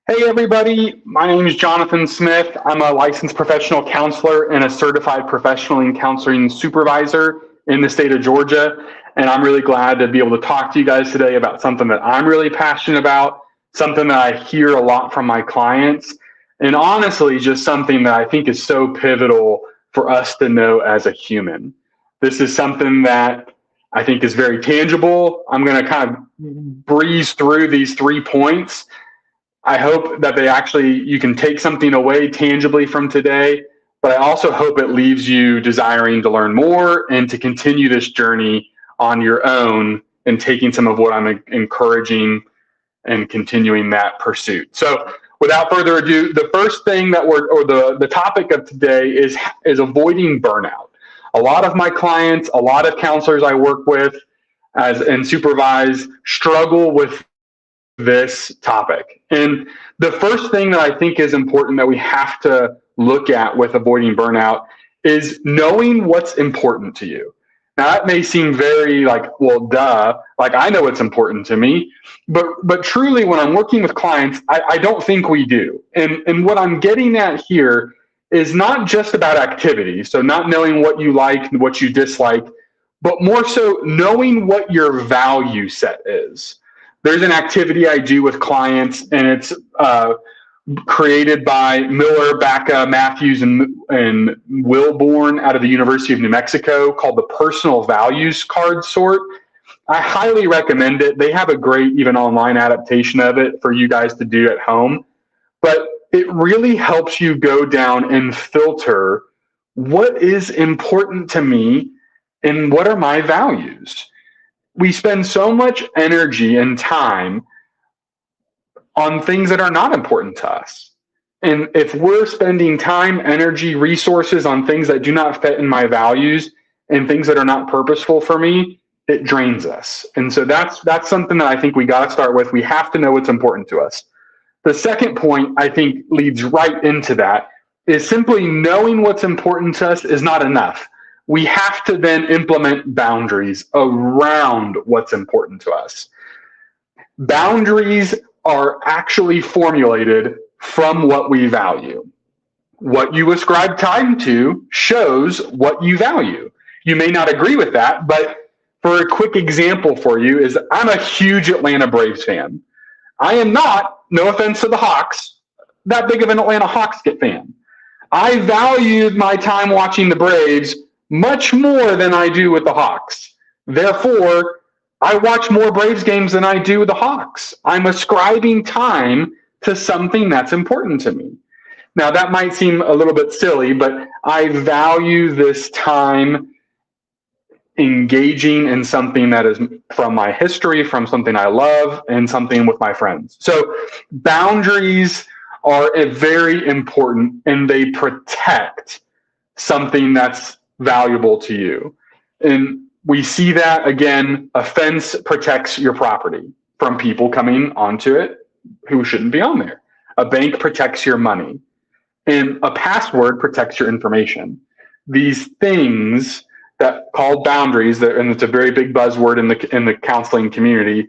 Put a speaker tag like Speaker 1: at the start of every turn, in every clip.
Speaker 1: Hey everybody, my name is Jonathan Smith. I'm a licensed professional counselor and a certified professional in counseling supervisor in the state of Georgia. And I'm really glad to be able to talk to you guys today about something that I'm really passionate about, something that I hear a lot from my clients, and honestly, just something that I think is so pivotal for us to know as a human. This is something that I think is very tangible. I'm going to kind of breeze through these 3 points. I hope that you can take something away tangibly from today, but I also hope it leaves you desiring to learn more and to continue this journey on your own and taking some of what I'm encouraging and continuing that pursuit. So without further ado, the first thing the topic of today is avoiding burnout. A lot of my clients, a lot of counselors I work with and supervise struggle with this topic. And the first thing that I think is important that we have to look at with avoiding burnout is knowing what's important to you. Now that may seem very duh, like I know what's important to me, but truly when I'm working with clients, I don't think we do. And what I'm getting at here is not just about activity. So not knowing what you like and what you dislike, but more so knowing what your value set is. There's an activity I do with clients, and it's created by Miller, Baca, Matthews, and Wilborn out of the University of New Mexico called the Personal Values Card Sort. I highly recommend it. They have a great, even online adaptation of it for you guys to do at home. But it really helps you go down and filter what is important to me and what are my values. We spend so much energy and time on things that are not important to us. And if we're spending time, energy, resources on things that do not fit in my values and things that are not purposeful for me, it drains us. And so that's something that I think we got to start with. We have to know what's important to us. The second point I think leads right into that is simply knowing what's important to us is not enough. We have to then implement boundaries around what's important to us. Boundaries are actually formulated from what we value. What you ascribe time to shows what you value. You may not agree with that, but for a quick example for you is I'm a huge Atlanta Braves fan. I am not, no offense to the Hawks, that big of an Atlanta Hawks fan. I valued my time watching the Braves much more than I do with the Hawks. Therefore, I watch more Braves games than I do the Hawks. I'm ascribing time to something that's important to me. Now, that might seem a little bit silly, but I value this time engaging in something that is from my history, from something I love, and something with my friends. So boundaries are very important, and they protect something that's valuable to you. And we see that, again, a fence protects your property from people coming onto it who shouldn't be on there. A bank protects your money. And a password protects your information. These things that called boundaries, and it's a very big buzzword in the counseling community,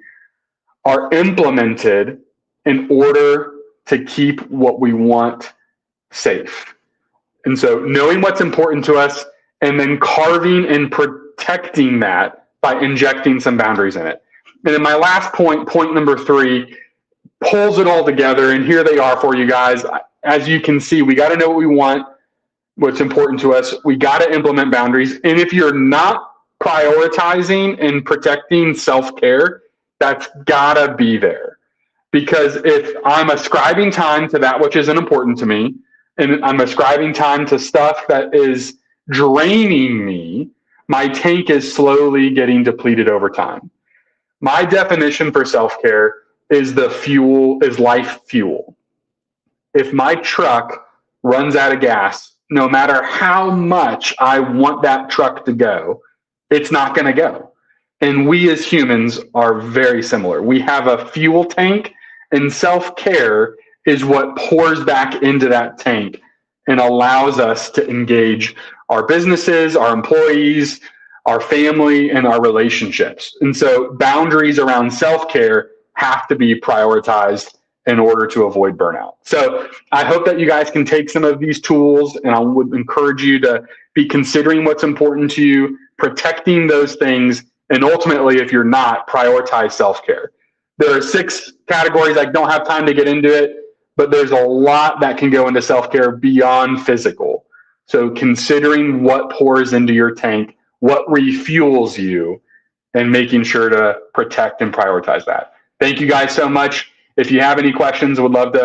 Speaker 1: are implemented in order to keep what we want safe. And so knowing what's important to us and then carving and protecting that by injecting some boundaries in it. And then my last point number 3, pulls it all together. And here they are for you guys. As you can see, we got to know what we want, what's important to us. We got to implement boundaries. And if you're not prioritizing and protecting self-care, that's got to be there. Because if I'm ascribing time to that which isn't important to me, and I'm ascribing time to stuff that is draining me, my tank is slowly getting depleted over time. My definition for self-care is life fuel. If my truck runs out of gas, no matter how much I want that truck to go, it's not going to go. And we as humans are very similar. We have a fuel tank, and self-care is what pours back into that tank and allows us to engage our businesses, our employees, our family, and our relationships. And so boundaries around self-care have to be prioritized in order to avoid burnout. So I hope that you guys can take some of these tools, and I would encourage you to be considering what's important to you, protecting those things, and ultimately, if you're not, prioritize self-care. There are 6 categories. I don't have time to get into it, but there's a lot that can go into self-care beyond physical. So considering what pours into your tank, what refuels you, and making sure to protect and prioritize that. Thank you guys so much. If you have any questions, would love to